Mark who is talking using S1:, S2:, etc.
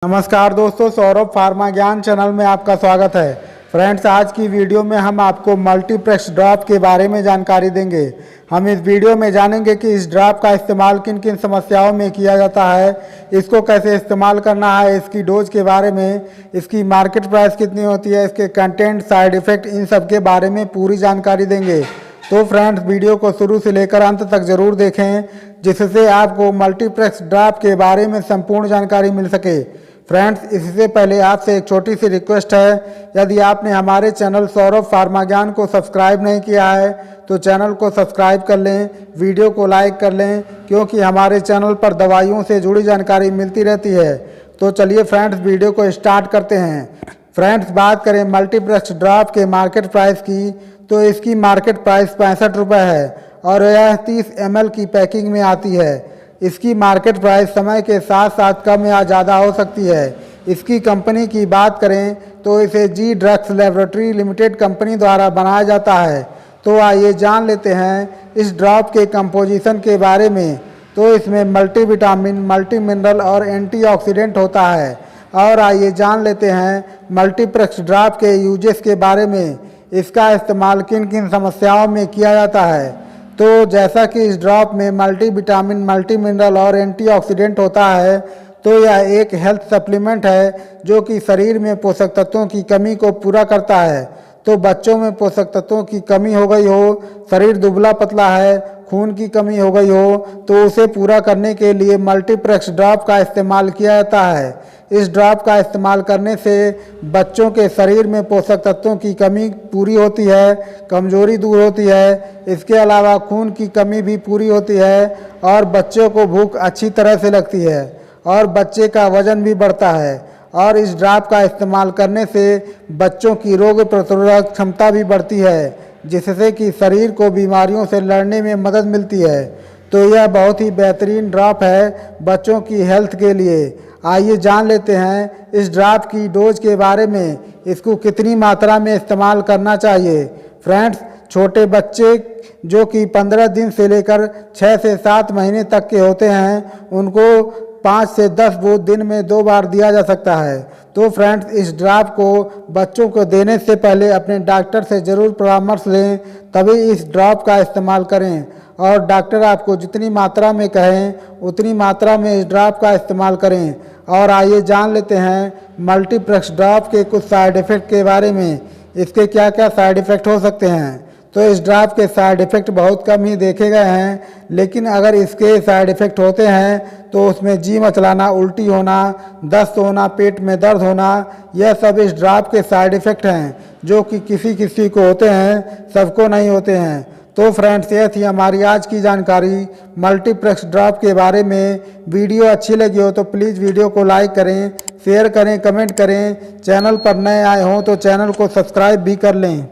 S1: नमस्कार दोस्तों, सौरभ फार्मा ज्ञान चैनल में आपका स्वागत है। फ्रेंड्स, आज की वीडियो में हम आपको मल्टीप्लेक्स ड्रॉप के बारे में जानकारी देंगे। हम इस वीडियो में जानेंगे कि इस ड्रॉप का इस्तेमाल किन किन समस्याओं में किया जाता है, इसको कैसे इस्तेमाल करना है, इसकी डोज के बारे में, इसकी मार्केट प्राइस कितनी होती है, इसके कंटेंट, साइड इफ़ेक्ट, इन सब के बारे में पूरी जानकारी देंगे। तो फ्रेंड्स, वीडियो को शुरू से लेकर अंत तक ज़रूर देखें, जिससे आपको मल्टीप्लेक्स ड्रॉप के बारे में संपूर्ण जानकारी मिल सके। फ्रेंड्स, इससे पहले आपसे एक छोटी सी रिक्वेस्ट है, यदि आपने हमारे चैनल सौरभ फार्मा ज्ञान को सब्सक्राइब नहीं किया है तो चैनल को सब्सक्राइब कर लें, वीडियो को लाइक कर लें, क्योंकि हमारे चैनल पर दवाइयों से जुड़ी जानकारी मिलती रहती है। तो चलिए फ्रेंड्स, वीडियो को स्टार्ट करते हैं। फ्रेंड्स, बात करें मल्टीप्लेक्स ड्रॉप के मार्केट प्राइस की, तो इसकी मार्केट प्राइस 65 रुपये है और यह 30 ml की पैकिंग में आती है। इसकी मार्केट प्राइस समय के साथ साथ कम या ज़्यादा हो सकती है। इसकी कंपनी की बात करें तो इसे जी ड्रग्स लैबोरेटरी लिमिटेड कंपनी द्वारा बनाया जाता है। तो आइए जान लेते हैं इस ड्रॉप के कंपोजिशन के बारे में। तो इसमें मल्टीविटामिन, मल्टी मिनरल और एंटीऑक्सीडेंट होता है। और आइए जान लेते हैं मल्टीप्लेक्स ड्रॉप के यूजेस के बारे में। इसका इस्तेमाल किन किन समस्याओं में किया जाता है। तो जैसा कि इस ड्रॉप में मल्टीविटामिन, मल्टी मिनरल और एंटीऑक्सीडेंट होता है, तो यह एक हेल्थ सप्लीमेंट है जो कि शरीर में पोषक तत्वों की कमी को पूरा करता है। तो बच्चों में पोषक तत्वों की कमी हो गई हो, शरीर दुबला पतला है, खून की कमी हो गई हो, तो उसे पूरा करने के लिए मल्टीप्लेक्स ड्रॉप का इस्तेमाल किया जाता है। इस ड्रॉप का इस्तेमाल करने से बच्चों के शरीर में पोषक तत्वों की कमी पूरी होती है, कमजोरी दूर होती है। इसके अलावा खून की कमी भी पूरी होती है और बच्चों को भूख अच्छी तरह से लगती है और बच्चे का वजन भी बढ़ता है। और इस ड्रॉप का इस्तेमाल करने से बच्चों की रोग प्रतिरोधक क्षमता भी बढ़ती है, जिससे कि शरीर को बीमारियों से लड़ने में मदद मिलती है। तो यह बहुत ही बेहतरीन ड्रॉप है बच्चों की हेल्थ के लिए। आइए जान लेते हैं इस ड्रॉप की डोज के बारे में, इसको कितनी मात्रा में इस्तेमाल करना चाहिए। फ्रेंड्स, छोटे बच्चे जो कि 15 दिन से लेकर 6 से 7 महीने तक के होते हैं, उनको 5 से 10 बूंद दिन में 2 बार दिया जा सकता है। तो फ्रेंड्स, इस ड्रॉप को बच्चों को देने से पहले अपने डॉक्टर से ज़रूर परामर्श लें, तभी इस ड्रॉप का इस्तेमाल करें। और डॉक्टर आपको जितनी मात्रा में कहें उतनी मात्रा में इस ड्रॉप का इस्तेमाल करें। और आइए जान लेते हैं मल्टीप्लेक्स ड्रॉप के कुछ साइड इफ़ेक्ट के बारे में। इसके क्या क्या साइड इफ़ेक्ट हो सकते हैं। तो इस ड्रॉप के साइड इफ़ेक्ट बहुत कम ही देखे गए हैं, लेकिन अगर इसके साइड इफ़ेक्ट होते हैं तो उसमें जी मचलाना, उल्टी होना, दस्त होना, पेट में दर्द होना, यह सब इस ड्रॉप के साइड इफ़ेक्ट हैं, जो कि किसी किसी को होते हैं, सबको नहीं होते हैं। तो फ्रेंड्स, ये थी हमारी आज की जानकारी मल्टीप्लेक्स ड्रॉप के बारे में। वीडियो अच्छी लगी हो तो प्लीज़ वीडियो को लाइक करें, शेयर करें, कमेंट करें। चैनल पर नए आए हों तो चैनल को सब्सक्राइब भी कर लें।